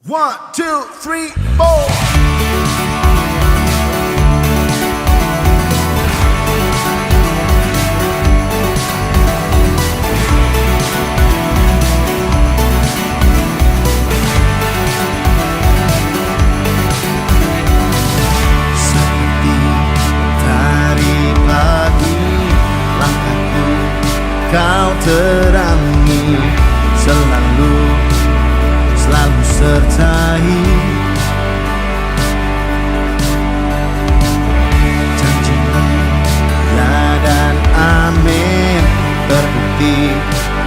One, two, three, four. Seperti dari pagi, langkahku kau terangi, selalu sertai janjimu, ya dan amin, terbukti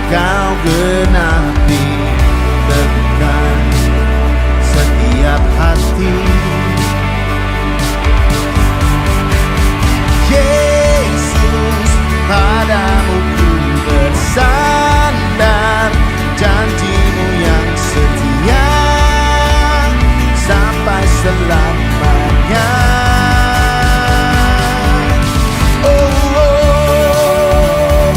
kau genapi, teguhkan setiap hati. Yesus, padamu ku bersandar, janjimu yang setia sampai selamanya. Oh, oh.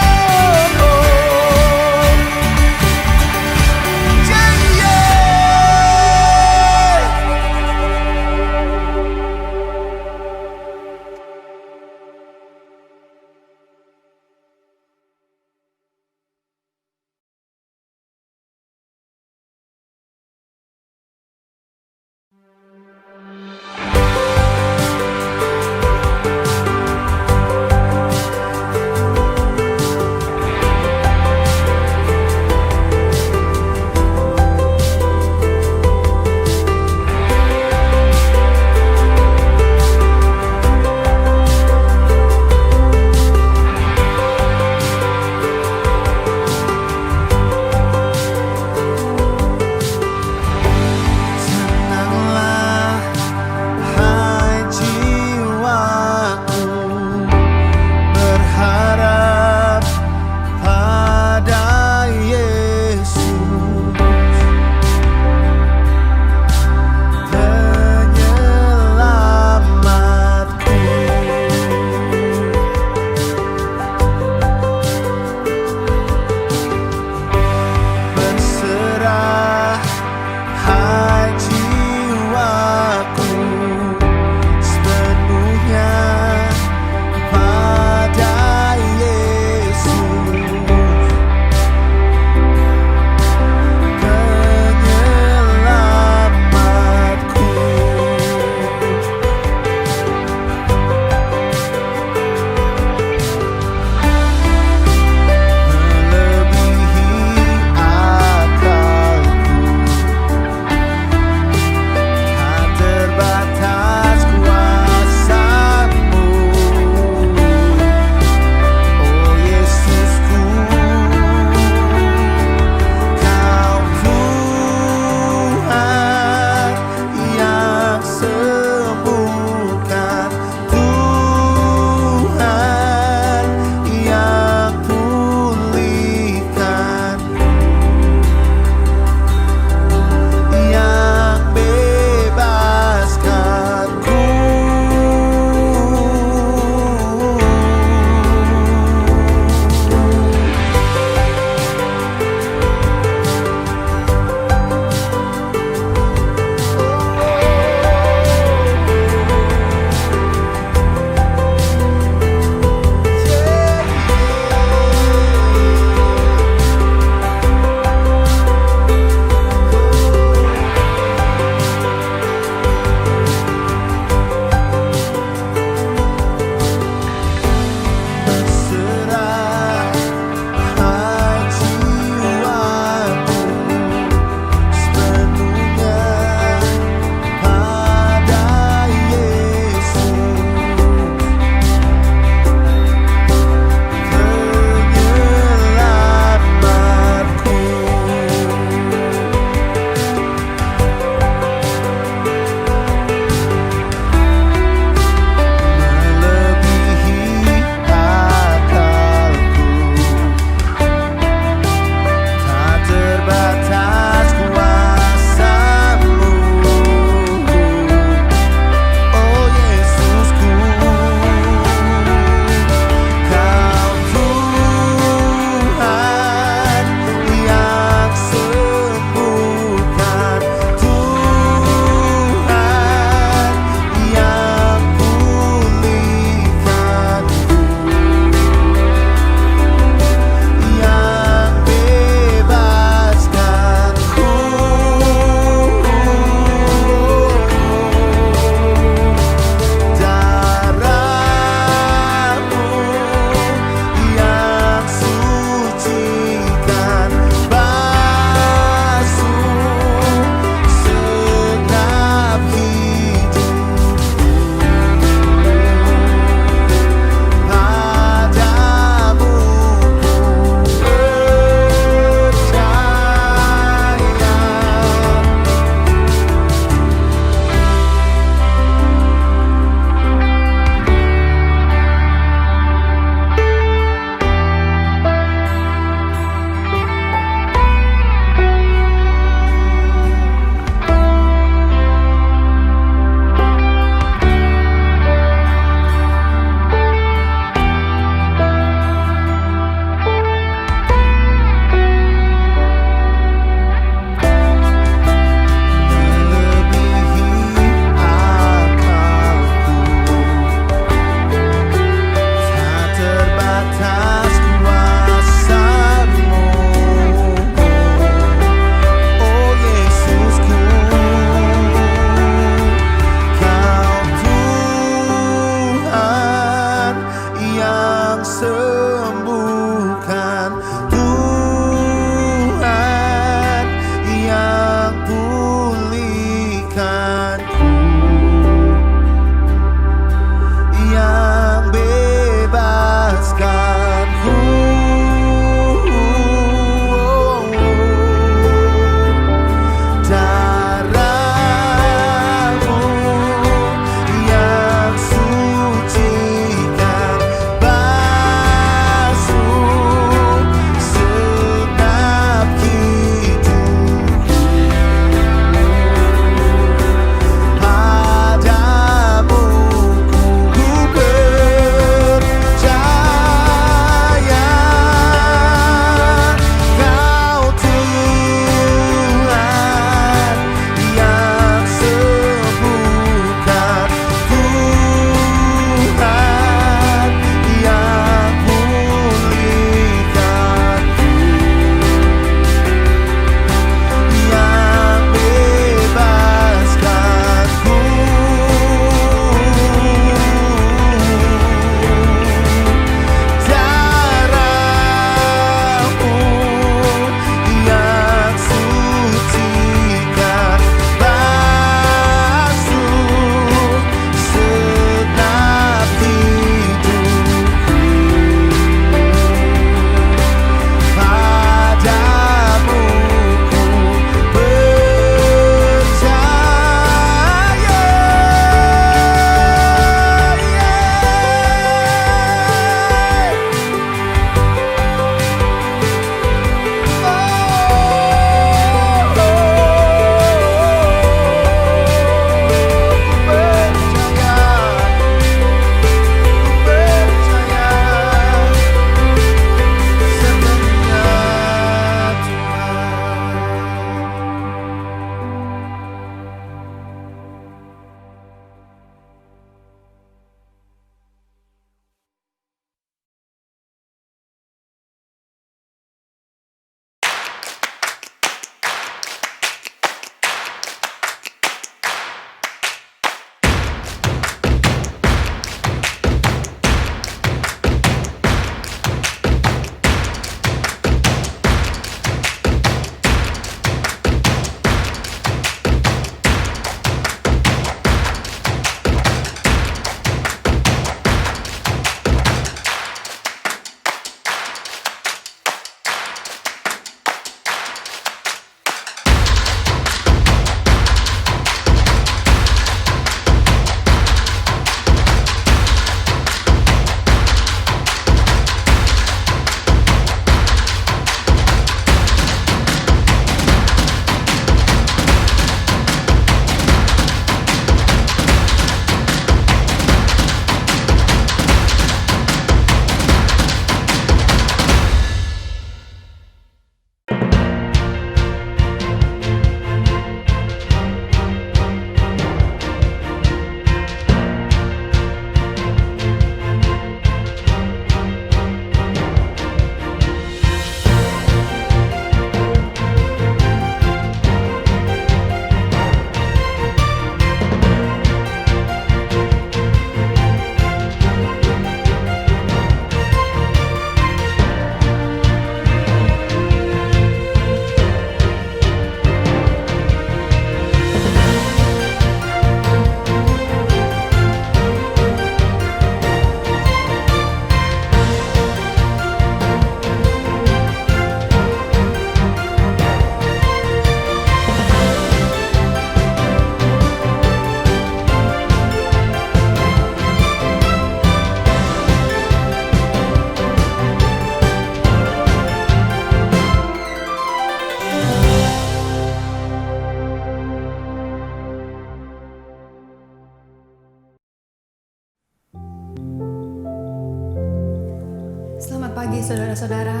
pagi saudara-saudara.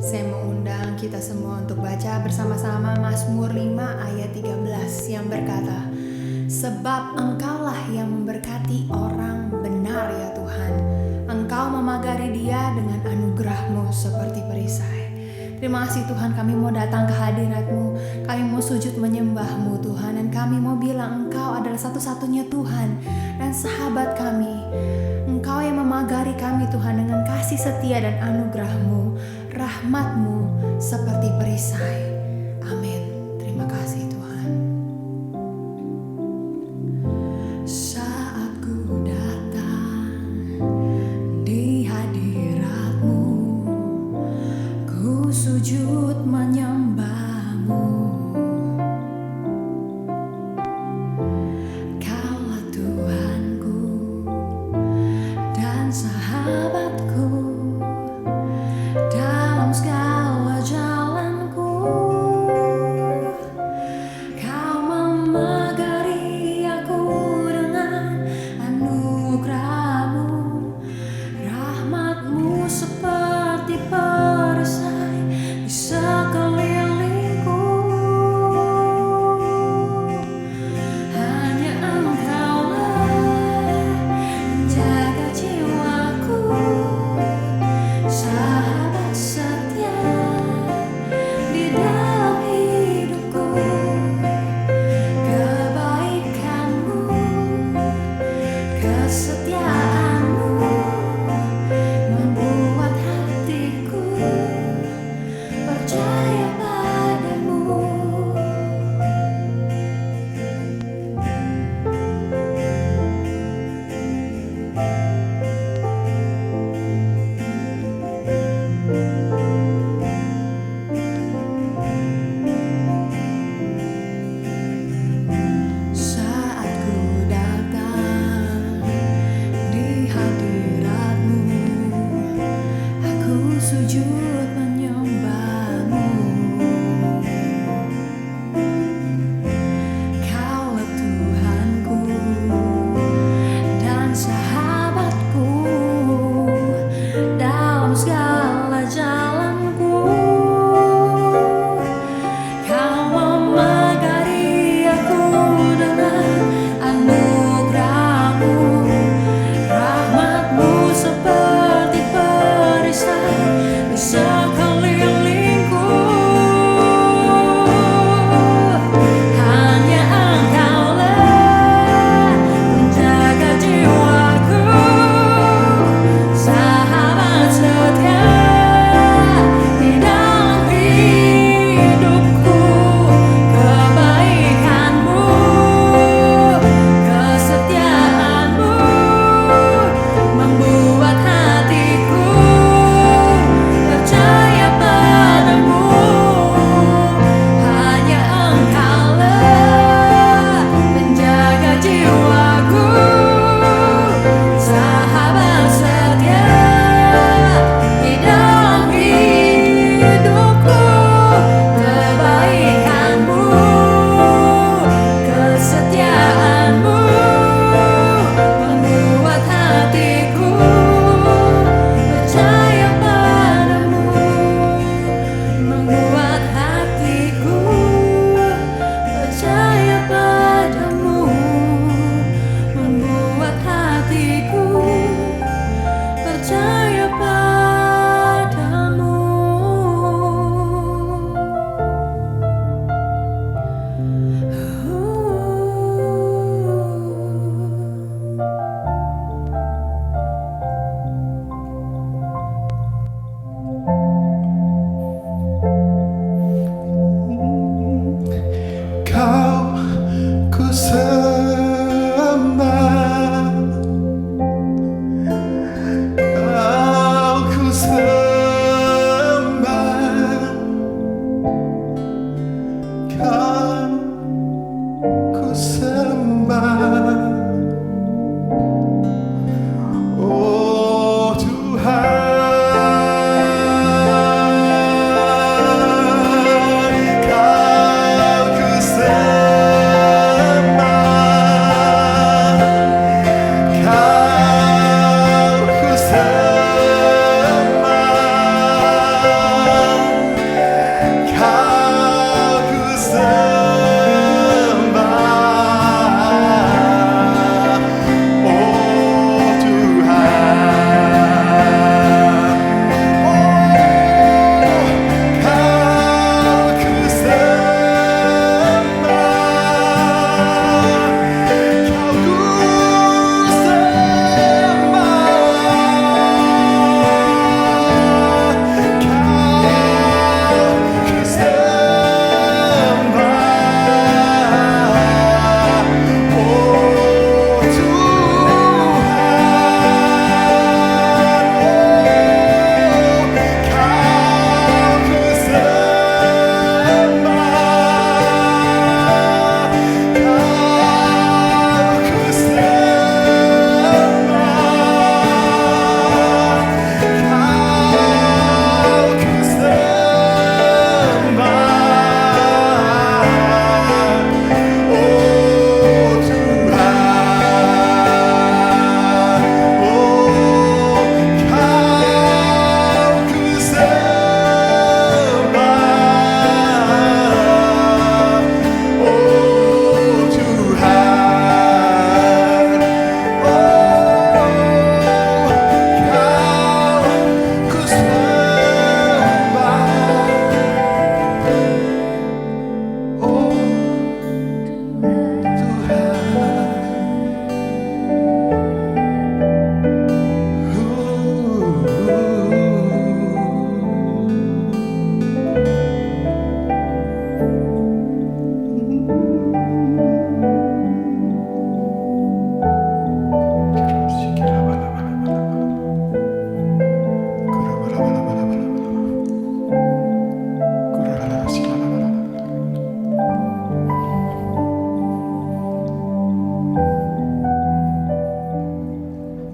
Saya mengundang kita semua untuk baca bersama-sama Mazmur 5 ayat 13 yang berkata, sebab Engkaulah yang memberkati orang benar ya Tuhan. Engkau memagari dia dengan anugerah-Mu seperti perisai. Terima kasih Tuhan, kami mau datang ke hadirat-Mu. Kami mau sujud menyembah-Mu Tuhan. Dan kami mau bilang Engkau adalah satu-satunya Tuhan dan sahabat kami. Engkau yang memagari kami Tuhan dengan kasih setia dan anugerah-Mu, rahmat-Mu seperti perisai. Amin. Terima kasih Tuhan. Saat ku datang di hadirat-Mu, ku sujud menyembah-Mu. Kaulah Tuhanku dan sahabatku dalam segala jalanku.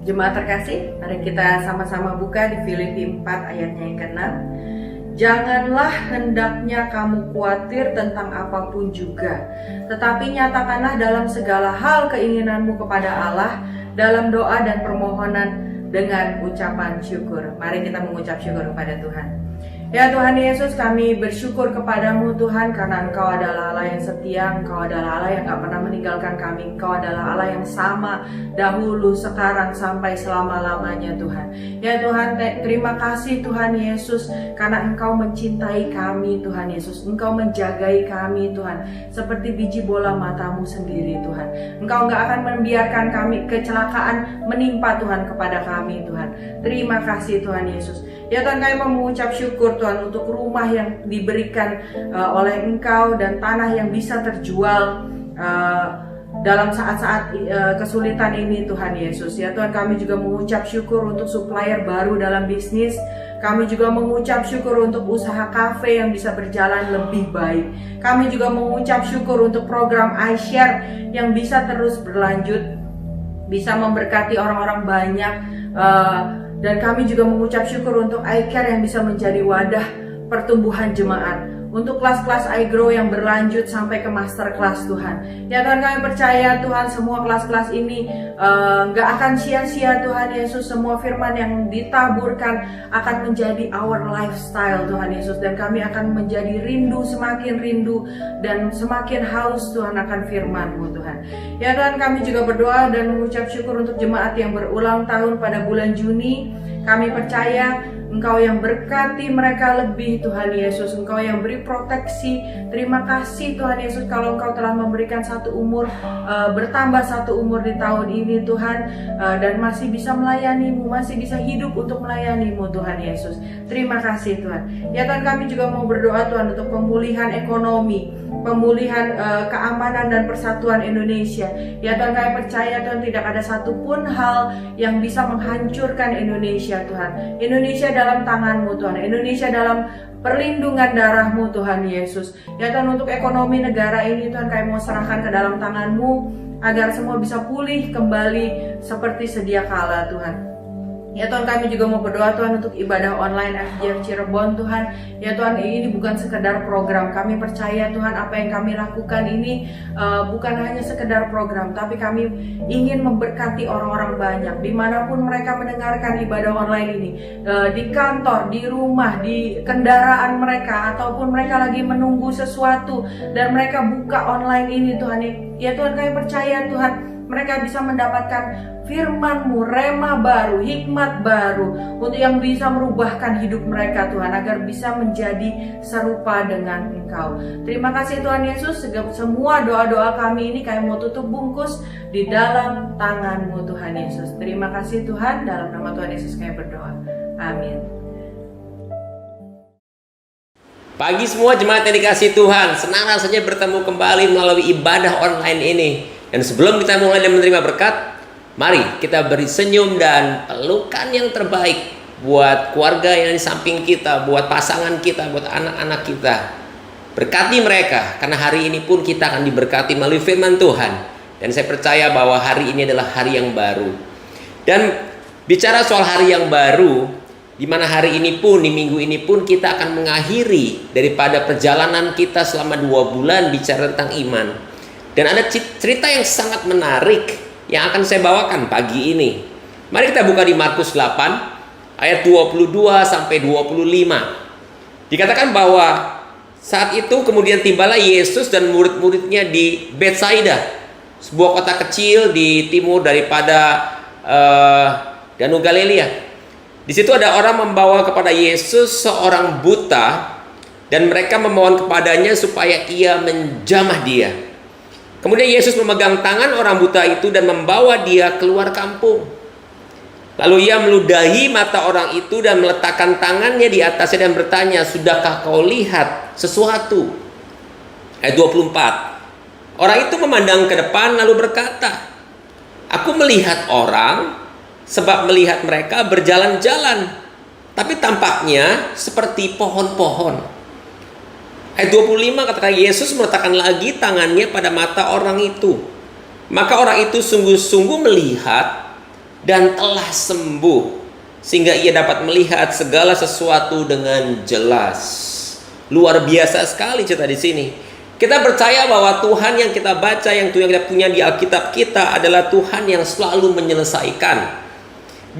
Jemaat terkasih, mari kita sama-sama buka di Filipi 4 ayatnya yang ke-6. Janganlah hendaknya kamu khawatir tentang apapun juga, tetapi nyatakanlah dalam segala hal keinginanmu kepada Allah dalam doa dan permohonan dengan ucapan syukur. Mari kita mengucap syukur kepada Tuhan. Ya Tuhan Yesus, kami bersyukur kepadamu Tuhan, karena Engkau adalah Allah yang setia, Engkau adalah Allah yang gak pernah meninggalkan kami, Engkau adalah Allah yang sama dahulu, sekarang, sampai selama-lamanya Tuhan. Ya Tuhan, terima kasih Tuhan Yesus, karena Engkau mencintai kami Tuhan Yesus, Engkau menjagai kami Tuhan, seperti biji bola matamu sendiri Tuhan. Engkau gak akan membiarkan kami kecelakaan menimpa Tuhan kepada kami Tuhan. Terima kasih Tuhan Yesus. Ya Tuhan, kami mengucap syukur Tuhan untuk rumah yang diberikan oleh Engkau dan tanah yang bisa terjual dalam saat-saat kesulitan ini Tuhan Yesus. Ya Tuhan, kami juga mengucap syukur untuk supplier baru dalam bisnis. Kami juga mengucap syukur untuk usaha kafe yang bisa berjalan lebih baik. Kami juga mengucap syukur untuk program iShare yang bisa terus berlanjut, bisa memberkati orang-orang banyak. Dan kami juga mengucap syukur untuk iCare yang bisa menjadi wadah pertumbuhan jemaat, untuk kelas-kelas iGrow yang berlanjut sampai ke master class Tuhan. Ya Tuhan, kami percaya Tuhan, semua kelas-kelas ini gak akan sia-sia Tuhan Yesus. Semua firman yang ditaburkan akan menjadi our lifestyle Tuhan Yesus, dan kami akan menjadi rindu, semakin rindu dan semakin haus Tuhan akan firman-Mu Tuhan. Ya Tuhan, kami juga berdoa dan mengucap syukur untuk jemaat yang berulang tahun pada bulan Juni. Kami percaya Engkau yang berkati mereka lebih Tuhan Yesus, Engkau yang beri proteksi. Terima kasih Tuhan Yesus, kalau Engkau telah memberikan satu umur, bertambah satu umur di tahun ini Tuhan, dan masih bisa melayani-Mu, masih bisa hidup untuk melayani-Mu Tuhan Yesus. Terima kasih Tuhan. Ya Tuhan, kami juga mau berdoa Tuhan untuk pemulihan ekonomi, pemulihan keamanan dan persatuan Indonesia. Ya Tuhan, kami percaya Tuhan, tidak ada satupun hal yang bisa menghancurkan Indonesia Tuhan. Indonesia dalam tangan-Mu Tuhan, Indonesia dalam perlindungan darah-Mu Tuhan Yesus. Ya Tuhan, untuk ekonomi negara ini Tuhan, kami mau serahkan ke dalam tangan-Mu, agar semua bisa pulih kembali seperti sedia kala Tuhan. Ya Tuhan, kami juga mau berdoa Tuhan untuk ibadah online FGF Cirebon Tuhan. Ya Tuhan, ini bukan sekedar program. Kami percaya Tuhan, apa yang kami lakukan ini bukan hanya sekedar program, tapi kami ingin memberkati orang-orang banyak dimanapun mereka mendengarkan ibadah online ini, di kantor, di rumah, di kendaraan mereka, ataupun mereka lagi menunggu sesuatu dan mereka buka online ini Tuhan. Ya Tuhan, kami percaya Tuhan, mereka bisa mendapatkan firman-Mu, rema baru, hikmat baru, untuk yang bisa merubahkan hidup mereka Tuhan, agar bisa menjadi serupa dengan Engkau. Terima kasih Tuhan Yesus, semua doa-doa kami ini kami mau tutup bungkus di dalam tangan-Mu Tuhan Yesus. Terima kasih Tuhan, dalam nama Tuhan Yesus kami berdoa. Amin. Pagi semua jemaat yang dikasihi Tuhan, senang rasanya bertemu kembali melalui ibadah online ini. Dan sebelum kita mulai dan menerima berkat, mari kita beri senyum dan pelukan yang terbaik buat keluarga yang di samping kita, buat pasangan kita, buat anak-anak kita. Berkati mereka, karena hari ini pun kita akan diberkati melalui firman Tuhan. Dan saya percaya bahwa hari ini adalah hari yang baru. Dan bicara soal hari yang baru, di mana hari ini pun, di minggu ini pun kita akan mengakhiri daripada perjalanan kita selama 2 bulan bicara tentang iman. Dan ada cerita yang sangat menarik yang akan saya bawakan pagi ini. Mari kita buka di Markus 8 ayat 22 sampai 25. Dikatakan bahwa saat itu kemudian tibalah Yesus dan murid-muridnya di Betsaida, sebuah kota kecil di timur daripada Danau Galilea. Di situ ada orang membawa kepada Yesus seorang buta, dan mereka memohon kepadanya supaya ia menjamah dia. Kemudian Yesus memegang tangan orang buta itu dan membawa dia keluar kampung. Lalu ia meludahi mata orang itu dan meletakkan tangannya di atasnya dan bertanya, "Sudahkah kau lihat sesuatu?" Ayat 24. Orang itu memandang ke depan lalu berkata, "Aku melihat orang, sebab melihat mereka berjalan-jalan, tapi tampaknya seperti pohon-pohon." Ayat 25 katakan Yesus meletakkan lagi tangannya pada mata orang itu. Maka orang itu sungguh-sungguh melihat, dan telah sembuh, sehingga ia dapat melihat segala sesuatu dengan jelas. Luar biasa sekali cerita di sini. Kita percaya bahwa Tuhan yang kita baca, yang Tuhan yang kita punya di Alkitab kita adalah Tuhan yang selalu menyelesaikan.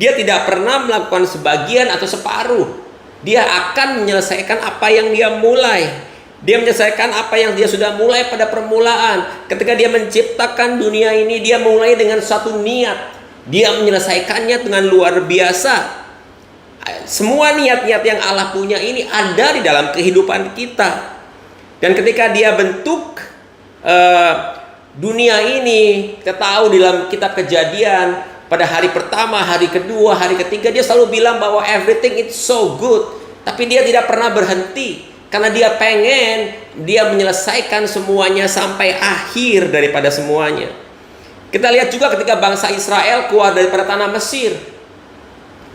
Dia tidak pernah melakukan sebagian atau separuh. Dia akan menyelesaikan apa yang dia mulai. Dia menyelesaikan apa yang dia sudah mulai pada permulaan. Ketika dia menciptakan dunia ini, dia mulai dengan suatu niat. Dia menyelesaikannya dengan luar biasa. Semua niat-niat yang Allah punya ini ada di dalam kehidupan kita. Dan ketika dia bentuk dunia ini, kita tahu di dalam kitab Kejadian, pada hari pertama, hari kedua, hari ketiga, dia selalu bilang bahwa everything is so good. Tapi dia tidak pernah berhenti, karena dia pengen dia menyelesaikan semuanya sampai akhir daripada semuanya. Kita lihat juga ketika bangsa Israel keluar daripada tanah Mesir,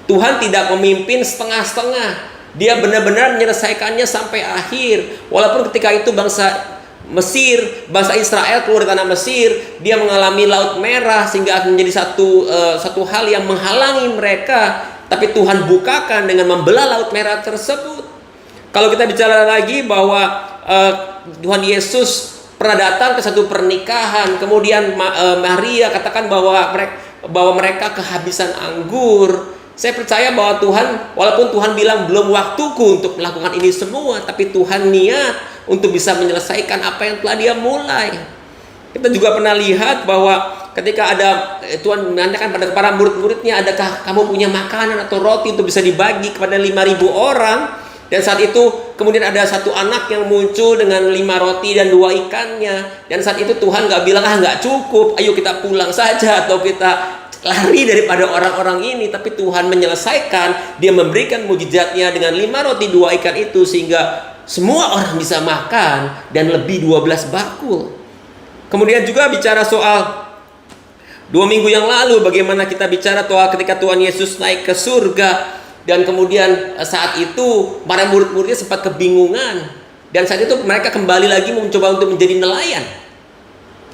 Tuhan tidak memimpin setengah-setengah. Dia benar-benar menyelesaikannya sampai akhir. Walaupun ketika itu bangsa Mesir, bangsa Israel keluar dari tanah Mesir, dia mengalami Laut Merah sehingga akan menjadi satu hal yang menghalangi mereka. Tapi Tuhan bukakan dengan membelah Laut Merah tersebut. Kalau kita bicara lagi bahwa Tuhan Yesus pernah datang ke satu pernikahan, kemudian Maria katakan bahwa mereka kehabisan anggur. Saya percaya bahwa Tuhan, walaupun Tuhan bilang belum waktuku untuk melakukan ini semua, tapi Tuhan niat untuk bisa menyelesaikan apa yang telah dia mulai. Kita juga pernah lihat bahwa ketika ada Tuhan menanyakan pada para murid-muridnya, adakah kamu punya makanan atau roti untuk bisa dibagi kepada 5.000 orang? Dan saat itu kemudian ada satu anak yang muncul dengan 5 roti dan 2 ikannya. Dan saat itu Tuhan gak bilang, gak cukup, ayo kita pulang saja atau kita lari daripada orang-orang ini. Tapi Tuhan menyelesaikan, dia memberikan mujizatnya dengan 5 roti 2 ikan itu, sehingga semua orang bisa makan dan lebih 12 bakul. Kemudian juga bicara soal 2 minggu yang lalu, bagaimana kita bicara soal ketika Tuhan Yesus naik ke surga. Dan kemudian saat itu para murid-muridnya sempat kebingungan. Dan saat itu mereka kembali lagi mencoba untuk menjadi nelayan.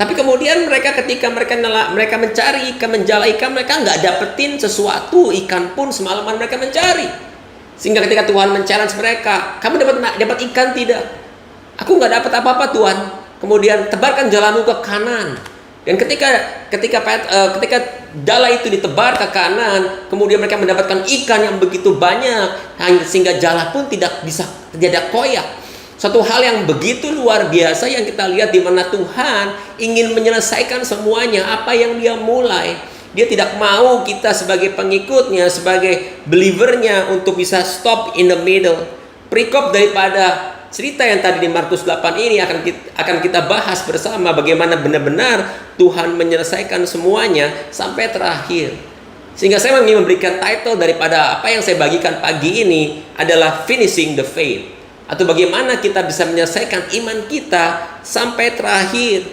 Tapi kemudian ketika mereka mencari ikan, menjala ikan, mereka nggak dapetin sesuatu ikan pun semalaman mereka mencari. Sehingga ketika Tuhan men-challenge mereka, kamu dapat ikan tidak? Aku nggak dapat apa-apa Tuhan. Kemudian tebarkan jalamu ke kanan. Dan ketika jala itu ditebar ke kanan, kemudian mereka mendapatkan ikan yang begitu banyak, sehingga jala pun tidak bisa terjadi koyak. Satu hal yang begitu luar biasa yang kita lihat, di mana Tuhan ingin menyelesaikan semuanya apa yang dia mulai. Dia tidak mau kita sebagai pengikutnya, sebagai believernya untuk bisa stop in the middle. Perikop daripada cerita yang tadi di Markus 8 ini akan kita bahas bersama, bagaimana benar-benar Tuhan menyelesaikan semuanya sampai terakhir. Sehingga saya ingin memberikan title daripada apa yang saya bagikan pagi ini adalah Finishing the Faith, atau bagaimana kita bisa menyelesaikan iman kita sampai terakhir.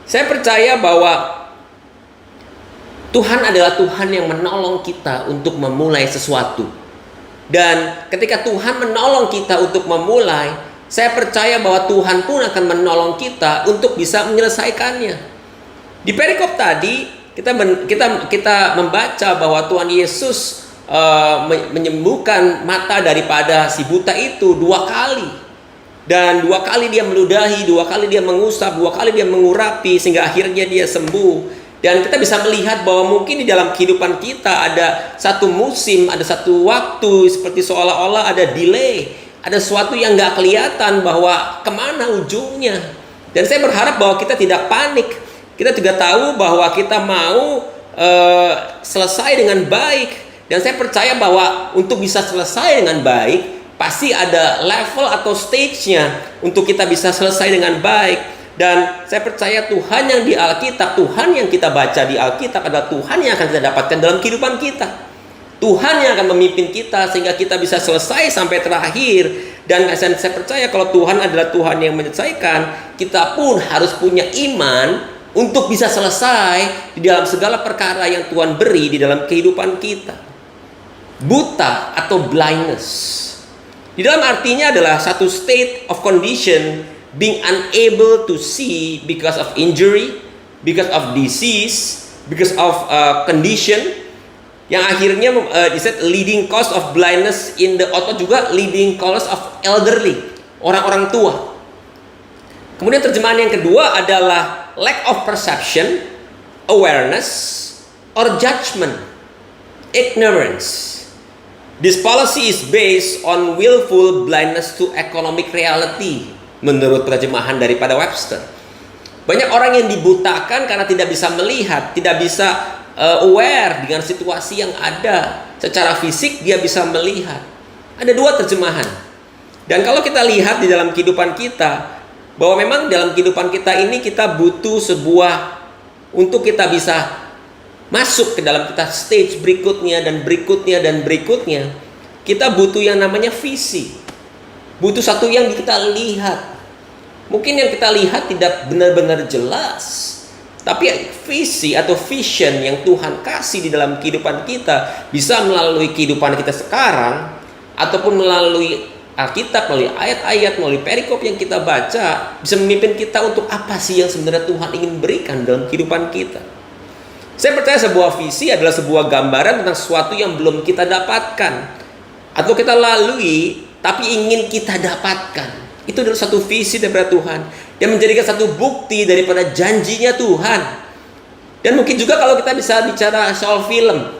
Saya percaya bahwa Tuhan adalah Tuhan yang menolong kita untuk memulai sesuatu. Dan ketika Tuhan menolong kita untuk memulai, saya percaya bahwa Tuhan pun akan menolong kita untuk bisa menyelesaikannya. Di perikop tadi kita membaca bahwa Tuhan Yesus menyembuhkan mata daripada si buta itu 2 kali. Dan 2 kali dia meludahi, 2 kali dia mengusap, 2 kali dia mengurapi, sehingga akhirnya dia sembuh. Dan kita bisa melihat bahwa mungkin di dalam kehidupan kita ada satu musim, ada satu waktu seperti seolah-olah ada delay, ada sesuatu yang gak kelihatan bahwa kemana ujungnya. Dan saya berharap bahwa kita tidak panik. Kita juga tahu bahwa kita mau selesai dengan baik. Dan saya percaya bahwa untuk bisa selesai dengan baik, pasti ada level atau stage-nya untuk kita bisa selesai dengan baik. Dan saya percaya Tuhan yang di Alkitab, Tuhan yang kita baca di Alkitab adalah Tuhan yang akan kita dapatkan dalam kehidupan kita. Tuhan yang akan memimpin kita sehingga kita bisa selesai sampai terakhir. Dan saya percaya kalau Tuhan adalah Tuhan yang menyelesaikan, kita pun harus punya iman untuk bisa selesai di dalam segala perkara yang Tuhan beri di dalam kehidupan kita. Buta atau blindness, di dalam artinya adalah satu state of condition, being unable to see because of injury, because of disease, because of condition. Yang akhirnya leading cause of blindness in the, atau juga leading cause of elderly, orang-orang tua. Kemudian terjemahan yang kedua adalah lack of perception, awareness, or judgment, ignorance. This policy is based on willful blindness to economic reality, menurut terjemahan daripada Webster. Banyak orang yang dibutakan karena tidak bisa melihat, tidak bisa aware dengan situasi yang ada. Secara fisik dia bisa melihat. Ada dua terjemahan. Dan kalau kita lihat di dalam kehidupan kita, bahwa memang dalam kehidupan kita ini kita butuh sebuah, untuk kita bisa masuk ke dalam kita stage berikutnya dan berikutnya dan berikutnya, kita butuh yang namanya visi. Butuh satu yang kita lihat. Mungkin yang kita lihat tidak benar-benar jelas, tapi visi atau vision yang Tuhan kasih di dalam kehidupan kita bisa melalui kehidupan kita sekarang, ataupun melalui Alkitab, melalui ayat-ayat, melalui perikop yang kita baca, bisa memimpin kita untuk apa sih yang sebenarnya Tuhan ingin berikan dalam kehidupan kita. Saya percaya sebuah visi adalah sebuah gambaran tentang sesuatu yang belum kita dapatkan, atau kita lalui tapi ingin kita dapatkan. Itu adalah satu visi daripada Tuhan yang menjadikan satu bukti daripada janjinya Tuhan. Dan mungkin juga kalau kita bisa bicara soal film,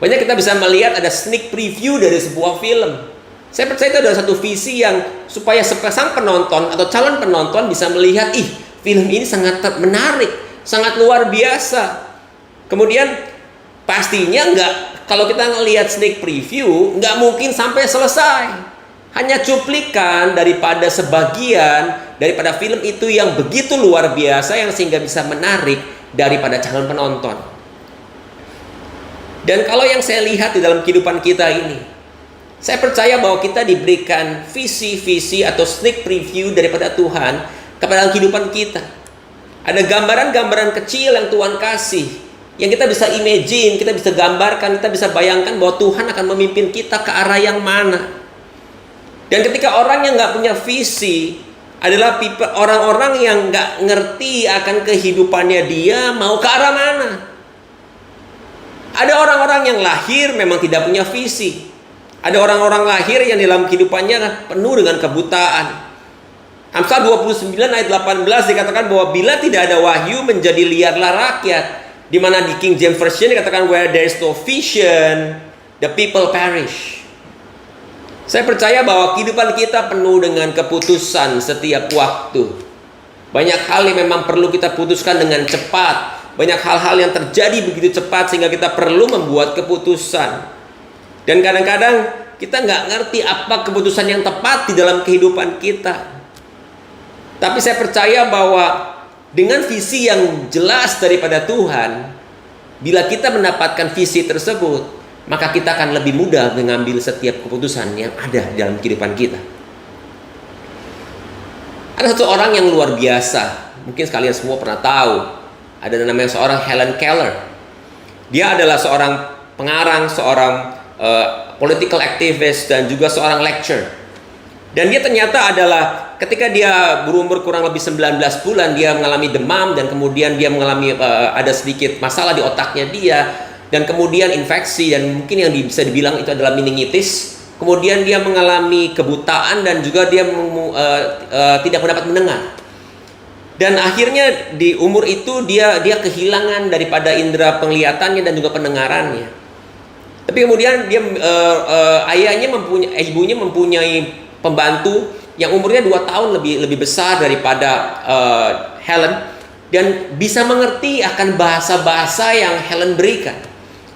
banyak kita bisa melihat ada sneak preview dari sebuah film. Saya percaya itu adalah satu visi yang supaya sang penonton atau calon penonton bisa melihat, film ini sangat menarik, sangat luar biasa. Kemudian pastinya kalau kita ngelihat sneak preview, nggak mungkin sampai selesai. Hanya cuplikan daripada sebagian daripada film itu yang begitu luar biasa, yang sehingga bisa menarik daripada calon penonton. Dan kalau yang saya lihat di dalam kehidupan kita ini, saya percaya bahwa kita diberikan visi-visi atau sneak preview daripada Tuhan kepada kehidupan kita. Ada gambaran-gambaran kecil yang Tuhan kasih, yang kita bisa imagine, kita bisa gambarkan, kita bisa bayangkan bahwa Tuhan akan memimpin kita ke arah yang mana. Dan ketika orang yang nggak punya visi adalah orang-orang yang nggak ngerti akan kehidupannya dia mau ke arah mana. Ada orang-orang yang lahir memang tidak punya visi. Ada orang-orang lahir yang dalam kehidupannya penuh dengan kebutaan. Amsal 29 ayat 18 dikatakan bahwa bila tidak ada wahyu menjadi liarlah rakyat. Di mana di King James Version dikatakan where there is no vision, the people perish. Saya percaya bahwa kehidupan kita penuh dengan keputusan setiap waktu. Banyak hal yang memang perlu kita putuskan dengan cepat. Banyak hal-hal yang terjadi begitu cepat sehingga kita perlu membuat keputusan. Dan kadang-kadang kita nggak ngerti apa keputusan yang tepat di dalam kehidupan kita. Tapi saya percaya bahwa dengan visi yang jelas daripada Tuhan, bila kita mendapatkan visi tersebut, maka kita akan lebih mudah mengambil setiap keputusan yang ada dalam kehidupan kita. Ada satu orang yang luar biasa, mungkin kalian semua pernah tahu. Ada namanya seorang Helen Keller. Dia adalah seorang pengarang, seorang political activist, dan juga seorang lecturer. Dan dia ternyata adalah ketika dia berumur kurang lebih 19 bulan, dia mengalami demam, dan kemudian dia mengalami ada sedikit masalah di otaknya dia, dan kemudian infeksi, dan mungkin yang bisa dibilang itu adalah meningitis. Kemudian dia mengalami kebutaan dan juga dia tidak mendapat mendengar. Dan akhirnya di umur itu dia kehilangan daripada indera penglihatannya dan juga pendengarannya. Tapi kemudian dia ibunya mempunyai pembantu yang umurnya 2 tahun lebih besar daripada Helen, dan bisa mengerti akan bahasa-bahasa yang Helen berikan.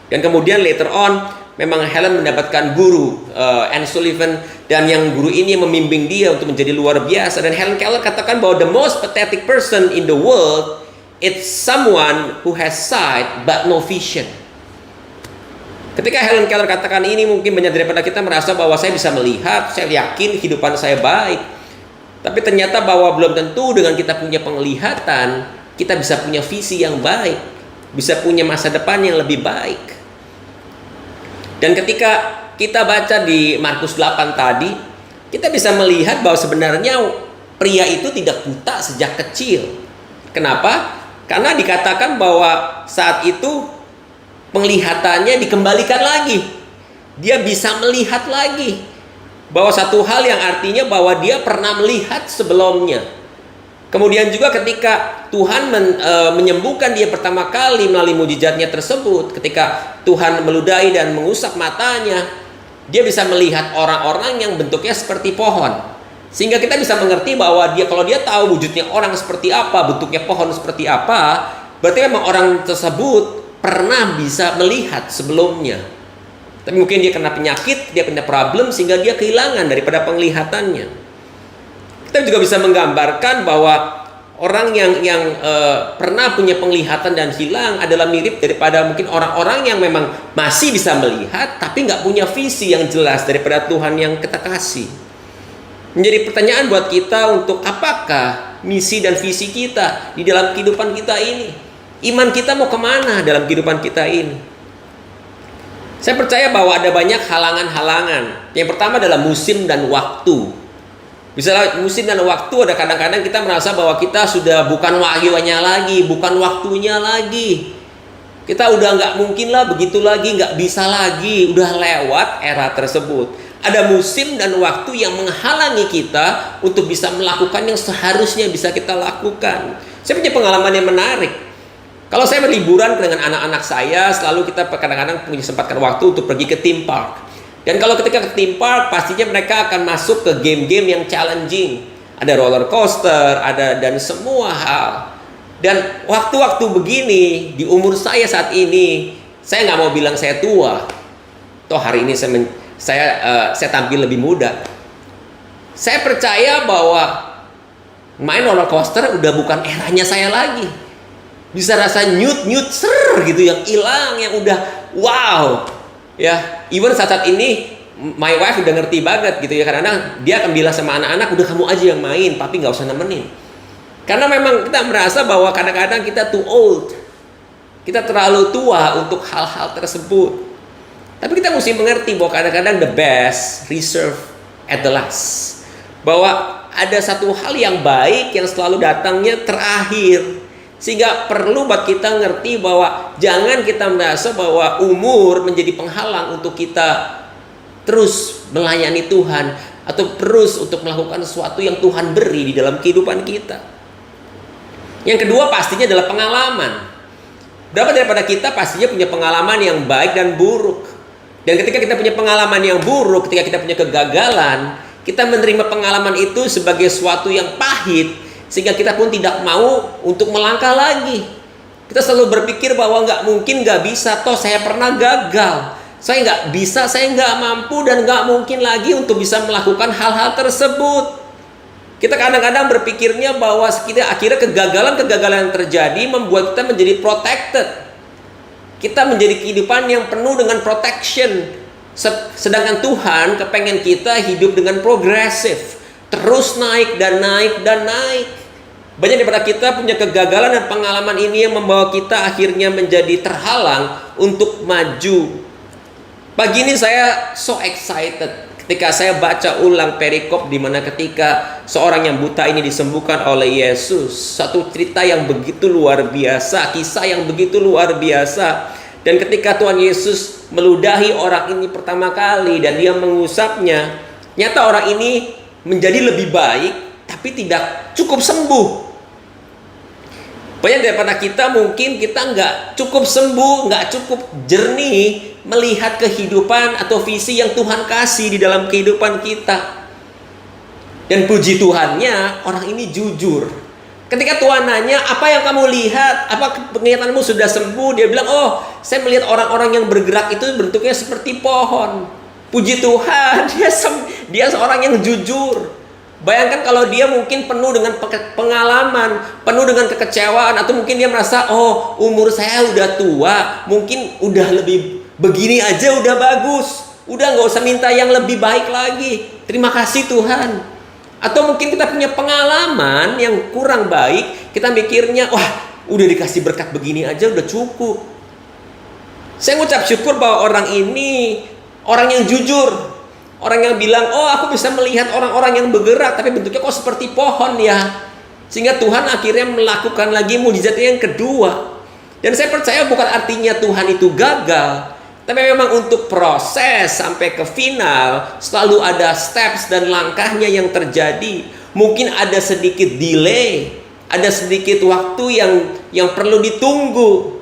Dan kemudian later on memang Helen mendapatkan guru Anne Sullivan, dan yang guru ini membimbing dia untuk menjadi luar biasa. Dan Helen Keller katakan bahwa the most pathetic person in the world it's someone who has sight but no vision. Ketika Helen Keller katakan ini, mungkin banyak daripada kita merasa bahwa saya bisa melihat, saya yakin kehidupan saya baik. Tapi ternyata bahwa belum tentu dengan kita punya penglihatan kita bisa punya visi yang baik, bisa punya masa depan yang lebih baik. Dan ketika kita baca di Markus 8 tadi, kita bisa melihat bahwa sebenarnya pria itu tidak buta sejak kecil. Kenapa? Karena dikatakan bahwa saat itu penglihatannya dikembalikan lagi. Dia bisa melihat lagi. Bahwa satu hal yang artinya bahwa dia pernah melihat sebelumnya. Kemudian juga ketika Tuhan menyembuhkan dia pertama kali melalui mujizatnya tersebut, ketika Tuhan meludahi dan mengusap matanya, dia bisa melihat orang-orang yang bentuknya seperti pohon. Sehingga kita bisa mengerti bahwa kalau dia tahu wujudnya orang seperti apa, bentuknya pohon seperti apa, berarti memang orang tersebut pernah bisa melihat sebelumnya. Tapi mungkin dia kena penyakit, dia kena problem sehingga dia kehilangan daripada penglihatannya. Kita juga bisa menggambarkan bahwa orang yang pernah punya penglihatan dan hilang adalah mirip daripada mungkin orang-orang yang memang masih bisa melihat tapi nggak punya visi yang jelas daripada Tuhan yang kita kasih. Menjadi pertanyaan buat kita untuk apakah misi dan visi kita di dalam kehidupan kita ini. Iman kita mau kemana dalam kehidupan kita ini? Saya percaya bahwa ada banyak halangan-halangan. Yang pertama adalah musim dan waktu. Misalnya musim dan waktu, ada kadang-kadang kita merasa bahwa kita sudah bukan wahyunya lagi, bukan waktunya lagi. Kita udah nggak mungkin lah begitu lagi, nggak bisa lagi, udah lewat era tersebut. Ada musim dan waktu yang menghalangi kita untuk bisa melakukan yang seharusnya bisa kita lakukan. Saya punya pengalaman yang menarik. Kalau saya berliburan dengan anak-anak saya, selalu kita kadang-kadang punya sempatkan waktu untuk pergi ke theme park. Dan kalau ketika ke theme park, pastinya mereka akan masuk ke game-game yang challenging. Ada roller coaster, ada dan semua hal. Dan waktu-waktu begini, di umur saya saat ini, saya nggak mau bilang saya tua. Toh hari ini saya tampil lebih muda. Saya percaya bahwa main roller coaster udah bukan eranya saya lagi. Bisa rasa nyut ser gitu, yang hilang, yang udah wow ya. Even saat ini my wife udah ngerti banget gitu ya, karena dia akan bilang sama anak-anak, udah kamu aja yang main, papi nggak usah nemenin. Karena memang kita merasa bahwa kadang-kadang kita too old, kita terlalu tua untuk hal-hal tersebut. Tapi kita mesti mengerti bahwa kadang-kadang the best reserve at the last, bahwa ada satu hal yang baik yang selalu datangnya terakhir. Sehingga perlu buat kita ngerti bahwa jangan kita merasa bahwa umur menjadi penghalang untuk kita terus melayani Tuhan atau terus untuk melakukan sesuatu yang Tuhan beri di dalam kehidupan kita. Yang kedua pastinya adalah pengalaman. Berapa daripada kita pastinya punya pengalaman yang baik dan buruk. Dan ketika kita punya pengalaman yang buruk, ketika kita punya kegagalan, kita menerima pengalaman itu sebagai sesuatu yang pahit, sehingga kita pun tidak mau untuk melangkah lagi. Kita selalu berpikir bahwa nggak mungkin, nggak bisa, toh saya pernah gagal, saya nggak bisa, saya nggak mampu, dan nggak mungkin lagi untuk bisa melakukan hal-hal tersebut. Kita kadang-kadang berpikirnya bahwa akhirnya kegagalan yang terjadi membuat kita menjadi protected. Kita menjadi kehidupan yang penuh dengan protection. Sedangkan Tuhan kepengen kita hidup dengan progresif, terus naik dan naik dan naik. Banyak daripada kita punya kegagalan dan pengalaman ini yang membawa kita akhirnya menjadi terhalang untuk maju. Pagi ini saya so excited ketika saya baca ulang perikop di mana ketika seorang yang buta ini disembuhkan oleh Yesus. Satu cerita yang begitu luar biasa, kisah yang begitu luar biasa. Dan ketika Tuhan Yesus meludahi orang ini pertama kali dan dia mengusapnya, nyata orang ini menjadi lebih baik, tapi tidak cukup sembuh. Banyak daripada kita mungkin kita nggak cukup sembuh, nggak cukup jernih melihat kehidupan atau visi yang Tuhan kasih di dalam kehidupan kita. Dan puji Tuhannya, orang ini jujur. Ketika Tuhan nanya, apa yang kamu lihat? Apa penglihatanmu sudah sembuh? Dia bilang, oh, saya melihat orang-orang yang bergerak itu bentuknya seperti pohon. Puji Tuhan, dia seorang yang jujur. Bayangkan kalau dia mungkin penuh dengan pengalaman, penuh dengan kekecewaan, atau mungkin dia merasa, oh, umur saya udah tua, mungkin udah lebih begini aja udah bagus, udah nggak usah minta yang lebih baik lagi. Terima kasih Tuhan. Atau mungkin kita punya pengalaman yang kurang baik, kita mikirnya, wah, udah dikasih berkat begini aja udah cukup. Saya ngucap syukur bahwa orang ini orang yang jujur. Orang yang bilang, oh aku bisa melihat orang-orang yang bergerak, tapi bentuknya kok seperti pohon ya. Sehingga Tuhan akhirnya melakukan lagi mujizatnya yang kedua. Dan Dan saya percaya bukan artinya Tuhan itu gagal, tapi memang untuk proses sampai ke final selalu ada steps dan langkahnya yang terjadi. Mungkin ada sedikit delay, ada sedikit waktu yang perlu ditunggu.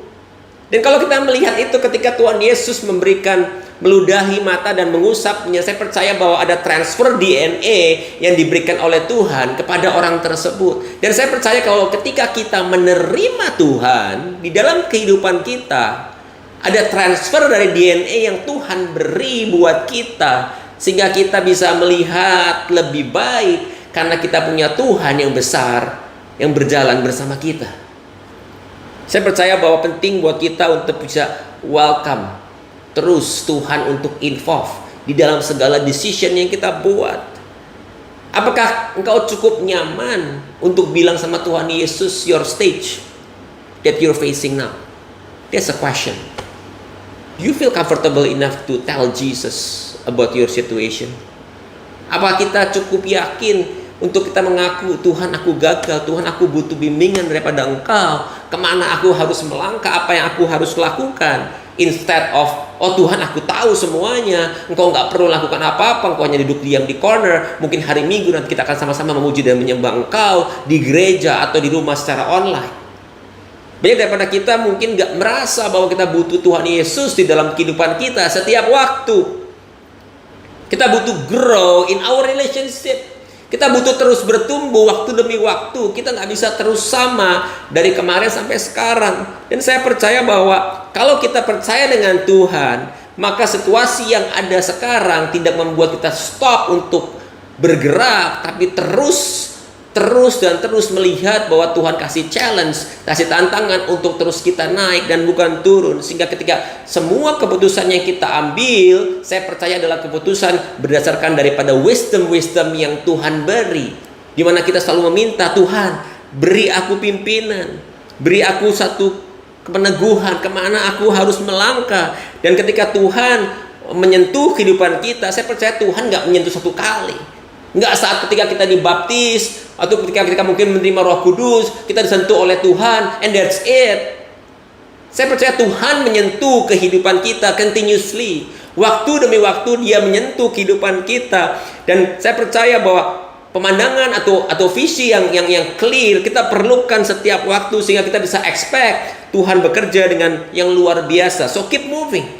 Dan kalau kita melihat itu ketika Tuhan Yesus meludahi mata dan mengusapnya, saya percaya bahwa ada transfer DNA yang diberikan oleh Tuhan kepada orang tersebut. Dan saya percaya kalau ketika kita menerima Tuhan di dalam kehidupan kita, ada transfer dari DNA yang Tuhan beri buat kita, sehingga kita bisa melihat lebih baik karena kita punya Tuhan yang besar yang berjalan bersama kita. Saya percaya bahwa penting buat kita untuk bisa welcome terus Tuhan untuk involve di dalam segala decision yang kita buat. Apakah engkau cukup nyaman untuk bilang sama Tuhan Yesus your stage that you're facing now? That's a question. Do you feel comfortable enough to tell Jesus about your situation? Apa kita cukup yakin untuk kita mengaku, Tuhan aku gagal, Tuhan aku butuh bimbingan daripada Engkau, kemana aku harus melangkah, apa yang aku harus lakukan, instead of, oh Tuhan aku tahu semuanya, Engkau nggak perlu lakukan apa-apa, Engkau hanya duduk diam di corner, mungkin hari Minggu nanti kita akan sama-sama memuji dan menyembah Engkau di gereja atau di rumah secara online. Banyak daripada kita mungkin nggak merasa bahwa kita butuh Tuhan Yesus di dalam kehidupan kita setiap waktu. Kita butuh grow in our relationship. Kita butuh terus bertumbuh waktu demi waktu. Kita nggak bisa terus sama dari kemarin sampai sekarang. Dan saya percaya bahwa kalau kita percaya dengan Tuhan, maka situasi yang ada sekarang tidak membuat kita stop untuk bergerak, tapi terus melihat bahwa Tuhan kasih challenge, kasih tantangan untuk terus kita naik dan bukan turun. Sehingga ketika semua keputusan yang kita ambil, saya percaya adalah keputusan berdasarkan daripada wisdom yang Tuhan beri. Dimana kita selalu meminta, Tuhan beri aku pimpinan, beri aku satu peneguhan kemana aku harus melangkah. Dan ketika Tuhan menyentuh kehidupan kita, saya percaya Tuhan gak menyentuh satu kali. Nggak saat ketika kita dibaptis atau ketika mungkin menerima Roh Kudus kita disentuh oleh Tuhan and that's it. Saya percaya Tuhan menyentuh kehidupan kita continuously. Waktu demi waktu Dia menyentuh kehidupan kita. Dan saya percaya bahwa pemandangan atau visi yang clear kita perlukan setiap waktu sehingga kita bisa expect Tuhan bekerja dengan yang luar biasa. So keep moving.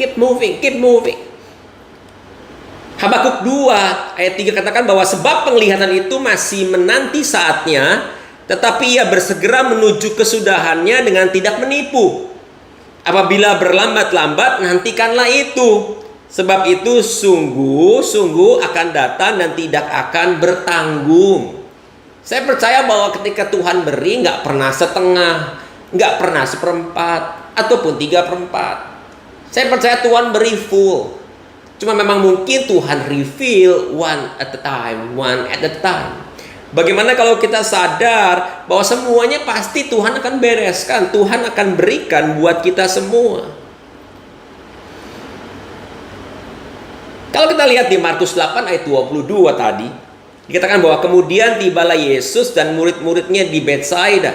Habakuk 2 ayat 3 katakan bahwa sebab penglihatan itu masih menanti saatnya, tetapi ia bersegera menuju kesudahannya dengan tidak menipu. Apabila berlambat-lambat, nantikanlah itu. Sebab itu sungguh akan datang dan tidak akan bertanggung. Saya percaya bahwa ketika Tuhan beri, nggak pernah setengah, nggak pernah seperempat, ataupun 3/4. Saya percaya Tuhan beri full. Cuma memang mungkin Tuhan reveal one at a time. Bagaimana kalau kita sadar bahwa semuanya pasti Tuhan akan bereskan, Tuhan akan berikan buat kita semua. Kalau kita lihat di Markus 8 ayat 22 tadi, dikatakan bahwa kemudian tibalah Yesus dan murid-muridnya di Betsaida.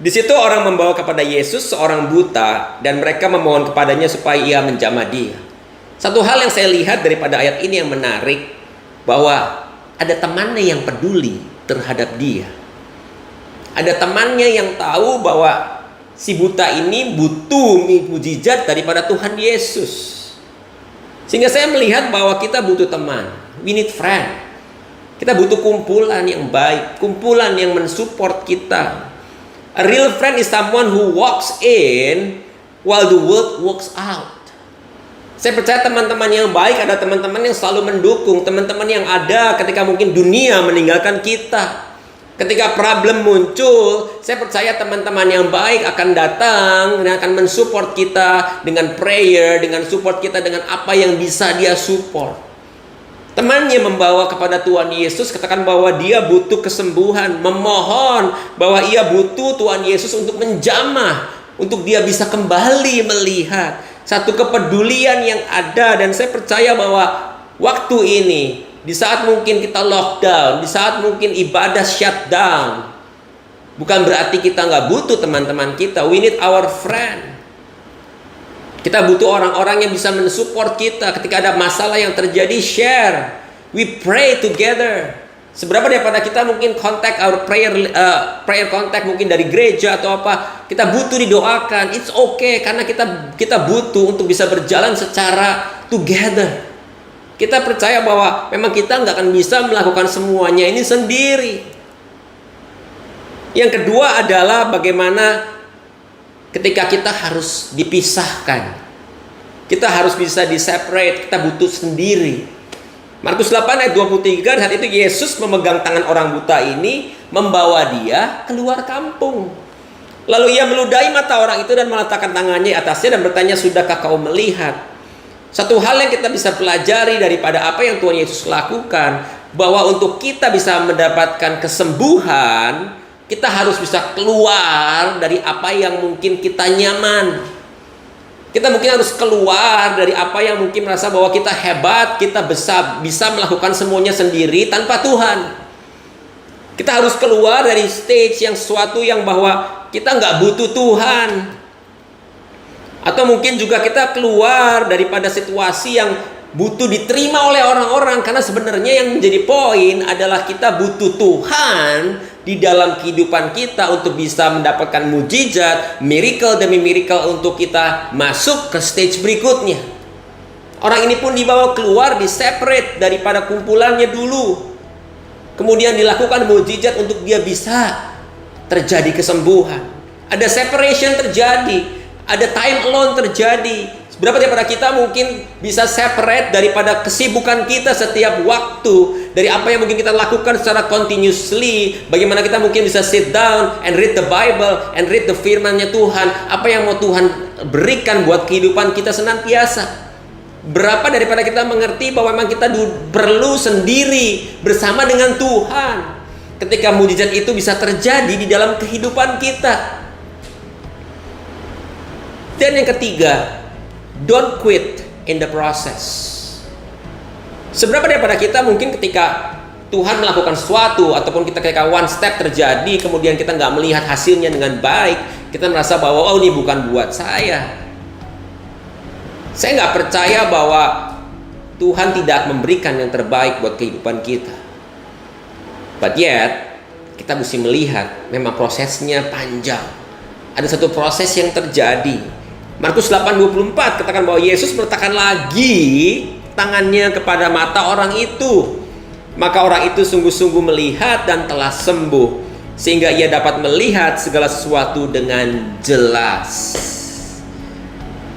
Di situ orang membawa kepada Yesus seorang buta dan mereka memohon kepadanya supaya ia menjamah dia. Satu hal yang saya lihat daripada ayat ini yang menarik, bahwa ada temannya yang peduli terhadap dia. Ada temannya yang tahu bahwa si buta ini butuh mujizat daripada Tuhan Yesus. Sehingga saya melihat bahwa kita butuh teman. We need friend. Kita butuh kumpulan yang baik, kumpulan yang mensupport kita. A real friend is someone who walks in while the world walks out. Saya percaya teman-teman yang baik ada teman-teman yang selalu mendukung, teman-teman yang ada ketika mungkin dunia meninggalkan kita. Ketika problem muncul, saya percaya teman-teman yang baik akan datang dan akan mensupport kita dengan prayer, dengan support kita dengan apa yang bisa dia support. Temannya membawa kepada Tuhan Yesus, katakan bahwa dia butuh kesembuhan, memohon bahwa ia butuh Tuhan Yesus untuk menjamah, untuk dia bisa kembali melihat. Satu kepedulian yang ada. Dan saya percaya bahwa waktu ini, di saat mungkin kita lockdown, di saat mungkin ibadah shutdown, Bukan berarti kita nggak butuh teman-teman kita. We need our friend. Kita butuh orang-orang yang bisa mensupport kita ketika ada masalah yang terjadi. Share. We pray together. Seberapa daripada kita mungkin contact our prayer contact mungkin dari gereja atau apa, kita butuh didoakan. It's okay karena kita butuh untuk bisa berjalan secara together. Kita percaya bahwa memang kita nggak akan bisa melakukan semuanya ini sendiri. Yang kedua adalah bagaimana ketika kita harus dipisahkan. Kita harus bisa di-separate, kita butuh sendiri. Markus 8 ayat 23, saat itu Yesus memegang tangan orang buta ini, membawa dia keluar kampung. Lalu ia meludahi mata orang itu dan meletakkan tangannya atasnya dan bertanya, sudahkah kau melihat? Satu hal yang kita bisa pelajari daripada apa yang Tuhan Yesus lakukan, bahwa untuk kita bisa mendapatkan kesembuhan, kita harus bisa keluar dari apa yang mungkin kita nyaman. Kita mungkin harus keluar dari apa yang mungkin merasa bahwa kita hebat, kita bisa melakukan semuanya sendiri tanpa Tuhan. Kita harus keluar dari stage yang sesuatu yang bahwa kita nggak butuh Tuhan. Atau mungkin juga kita keluar daripada situasi yang butuh diterima oleh orang-orang. Karena sebenarnya yang menjadi poin adalah kita butuh Tuhan di dalam kehidupan kita untuk bisa mendapatkan mujizat, miracle demi miracle untuk kita masuk ke stage berikutnya. Orang ini pun dibawa keluar, di-separate daripada kumpulannya dulu. Kemudian dilakukan mujizat untuk dia bisa terjadi kesembuhan. Ada separation terjadi, ada time alone terjadi. Berapa daripada kita mungkin bisa separate daripada kesibukan kita setiap waktu, dari apa yang mungkin kita lakukan secara continuously. Bagaimana kita mungkin bisa sit down and read the Bible and read the firman-Nya Tuhan. Apa yang mau Tuhan berikan buat kehidupan kita senantiasa. Berapa daripada kita mengerti bahwa memang kita perlu sendiri bersama dengan Tuhan ketika mujizat itu bisa terjadi di dalam kehidupan kita. Dan yang ketiga, don't quit in the process. Seberapa daripada kita mungkin ketika Tuhan melakukan sesuatu, ataupun kita ketika one step terjadi, kemudian kita nggak melihat hasilnya dengan baik, kita merasa bahwa oh ini bukan buat saya. Saya nggak percaya bahwa Tuhan tidak memberikan yang terbaik buat kehidupan kita. But yet, kita mesti melihat memang prosesnya panjang. Ada satu proses yang terjadi. Markus 8:24 katakan bahwa Yesus meletakkan lagi tangannya kepada mata orang itu. Maka orang itu sungguh-sungguh melihat dan telah sembuh, sehingga ia dapat melihat segala sesuatu dengan jelas.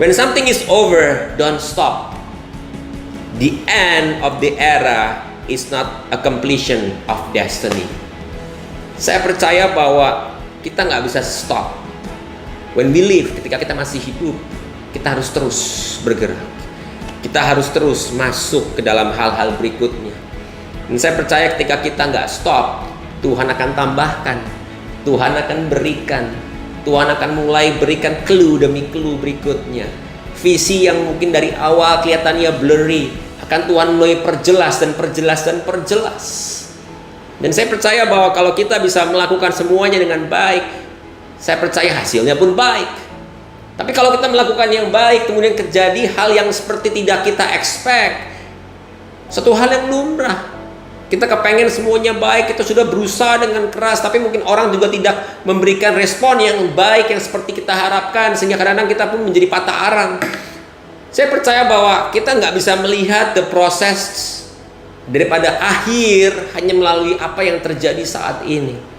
When something is over, don't stop. The end of the era is not a completion of destiny. Saya percaya bahwa kita nggak bisa stop. When we live, ketika kita masih hidup, kita harus terus bergerak. Kita harus terus masuk ke dalam hal-hal berikutnya. Dan saya percaya ketika kita nggak stop, Tuhan akan tambahkan, Tuhan akan berikan, Tuhan akan mulai berikan clue demi clue berikutnya. Visi yang mungkin dari awal kelihatannya blurry, akan Tuhan mulai perjelas dan perjelas dan perjelas. Dan saya percaya bahwa kalau kita bisa melakukan semuanya dengan baik, saya percaya hasilnya pun baik. Tapi kalau kita melakukan yang baik, kemudian terjadi hal yang seperti tidak kita expect, satu hal yang lumrah. Kita kepengen semuanya baik, kita sudah berusaha dengan keras, tapi mungkin orang juga tidak memberikan respon yang baik yang seperti kita harapkan, sehingga kadang-kadang kita pun menjadi patah arang. Saya percaya bahwa kita nggak bisa melihat the process daripada akhir hanya melalui apa yang terjadi saat ini.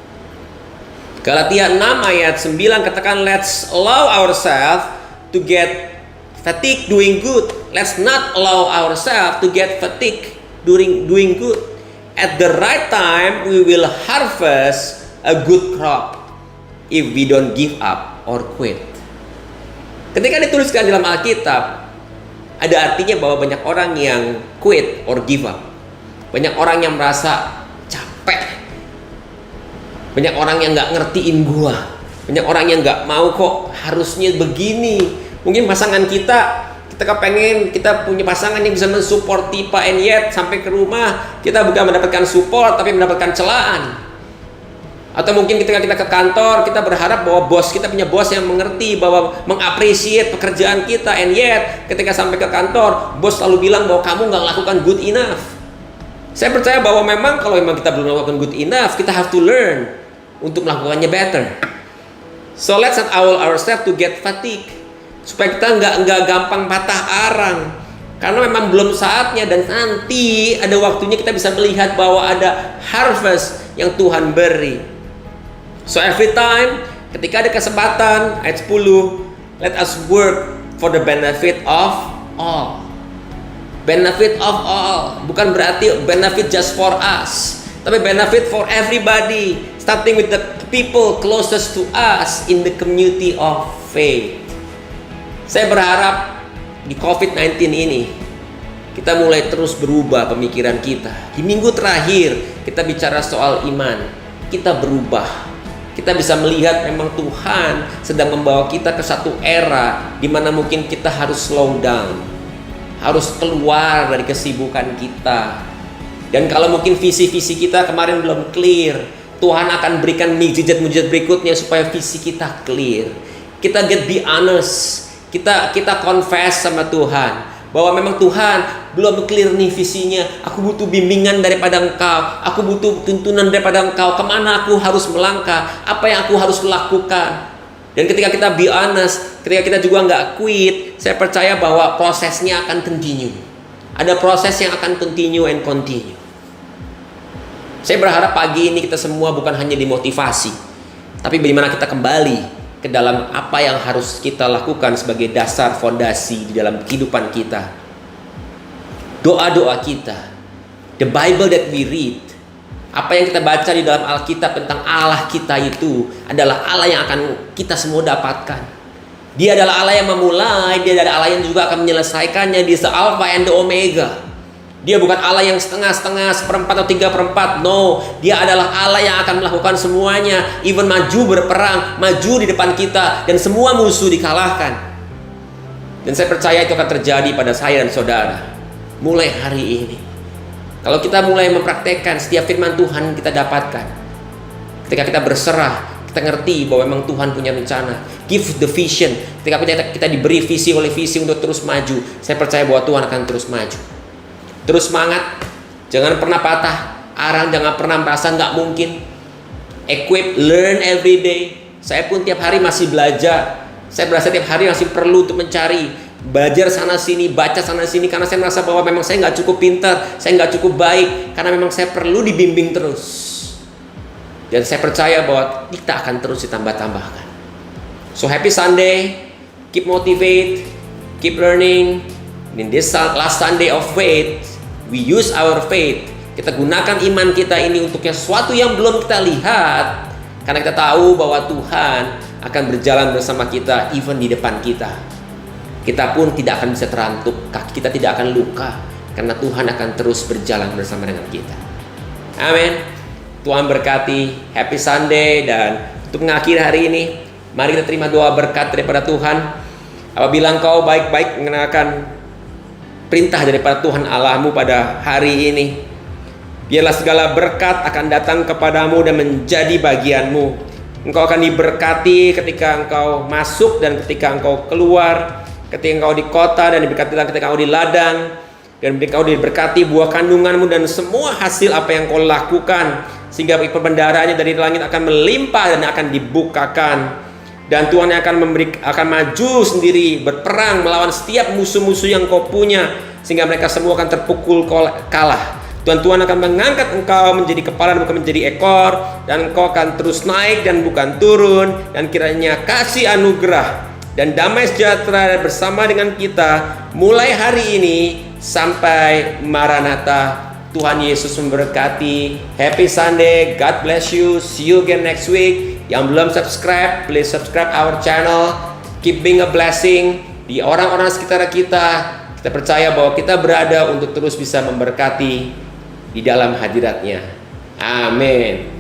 Galatia 6 ayat 9 katakan, let's allow ourselves to get fatigue doing good. Let's not allow ourselves to get fatigue during doing good. At the right time we will harvest a good crop if we don't give up or quit. Ketika dituliskan dalam Alkitab, ada artinya bahwa banyak orang yang quit or give up. Banyak orang yang merasa capek. Banyak orang yang gak ngertiin gua. Banyak orang yang gak mau kok harusnya begini. Mungkin pasangan kita kepengen kita punya pasangan yang bisa mensupport Tipa and yet sampai ke rumah kita bukan mendapatkan support tapi mendapatkan celaan. Atau mungkin ketika kita ke kantor, kita berharap bahwa kita punya bos yang mengerti, bahwa mengapresiasi pekerjaan kita. And yet, ketika sampai ke kantor, bos selalu bilang bahwa kamu nggak lakukan good enough. Saya percaya bahwa memang kalau memang kita belum melakukan good enough, kita have to learn untuk melakukannya better. So let's not allow ourselves to get fatigue, supaya kita nggak gampang patah arang. Karena memang belum saatnya, dan nanti ada waktunya kita bisa melihat bahwa ada harvest yang Tuhan beri. So every time ketika ada kesempatan, ayat 10, let us work for the benefit of all. Benefit of all, bukan berarti benefit just for us, tapi benefit for everybody, starting with the people closest to us in the community of faith. Saya berharap di COVID-19 ini kita mulai terus berubah pemikiran kita. Di minggu terakhir kita bicara soal iman, kita berubah. Kita bisa melihat memang Tuhan sedang membawa kita ke satu era di mana mungkin kita harus slow down, harus keluar dari kesibukan kita. Dan kalau mungkin visi-visi kita kemarin belum clear, Tuhan akan berikan mujizat-mujizat berikutnya supaya visi kita clear. Kita be honest, kita confess sama Tuhan bahwa memang Tuhan belum clear nih visinya. Aku butuh bimbingan daripada Engkau, aku butuh tuntunan daripada Engkau, kemana aku harus melangkah, apa yang aku harus lakukan. Dan ketika kita be honest, ketika kita juga nggak quit, saya percaya bahwa prosesnya akan continue. Ada proses yang akan continue and continue. Saya berharap pagi ini kita semua bukan hanya dimotivasi, tapi bagaimana kita kembali ke dalam apa yang harus kita lakukan sebagai dasar fondasi di dalam kehidupan kita. Doa-doa kita, the Bible that we read, apa yang kita baca di dalam Alkitab tentang Allah kita itu adalah Allah yang akan kita semua dapatkan. Dia adalah Allah yang memulai, dia adalah Allah yang juga akan menyelesaikannya. Dia Alpha and the Omega. Dia bukan Allah yang setengah-setengah, seperempat atau 3/4. No, dia adalah Allah yang akan melakukan semuanya. Even maju berperang, maju di depan kita, dan semua musuh dikalahkan. Dan saya percaya itu akan terjadi pada saya dan saudara mulai hari ini. Kalau kita mulai mempraktekkan setiap firman Tuhan kita dapatkan, ketika kita berserah, kita ngerti bahwa memang Tuhan punya rencana. Give the vision. Ketika kita diberi visi oleh visi untuk terus maju, saya percaya bahwa Tuhan akan terus maju. Terus semangat, jangan pernah patah arang, jangan pernah merasa nggak mungkin. Equip, learn every day. Saya pun tiap hari masih belajar. Saya berasa tiap hari masih perlu untuk mencari, belajar sana sini, baca sana sini, karena saya merasa bahwa memang saya nggak cukup pintar, saya nggak cukup baik, karena memang saya perlu dibimbing terus. Dan saya percaya bahwa kita akan terus ditambah-tambahkan. So happy Sunday, keep motivate, keep learning. In this last Sunday of faith, we use our faith. Kita gunakan iman kita ini untuk sesuatu yang belum kita lihat, karena kita tahu bahwa Tuhan akan berjalan bersama kita, even di depan kita. Kita pun tidak akan bisa terantuk, kaki kita tidak akan luka, karena Tuhan akan terus berjalan bersama dengan kita. Amin. Tuhan berkati. Happy Sunday. Dan untuk mengakhiri hari ini, mari kita terima doa berkat daripada Tuhan. Apabila engkau baik-baik mengenakan perintah daripada Tuhan Allahmu pada hari ini, biarlah segala berkat akan datang kepadamu dan menjadi bagianmu. Engkau akan diberkati ketika engkau masuk dan ketika engkau keluar, ketika engkau di kota dan diberkati ketika engkau di ladang, dan engkau diberkati buah kandunganmu dan semua hasil apa yang kau lakukan, sehingga perbendaharaannya dari langit akan melimpah dan akan dibukakan. Dan Tuhan akan maju sendiri berperang melawan setiap musuh-musuh yang kau punya, sehingga mereka semua akan terpukul kalah. Tuhan akan mengangkat engkau menjadi kepala dan bukan menjadi ekor, dan engkau akan terus naik dan bukan turun. Dan kiranya kasih anugerah dan damai sejahtera bersama dengan kita mulai hari ini sampai Maranatha. Tuhan Yesus memberkati. Happy Sunday. God bless you. See you again next week. Yang belum subscribe, please subscribe our channel. Keep being a blessing di orang-orang sekitar kita. Kita percaya bahwa kita berada untuk terus bisa memberkati di dalam hadiratnya. Amin.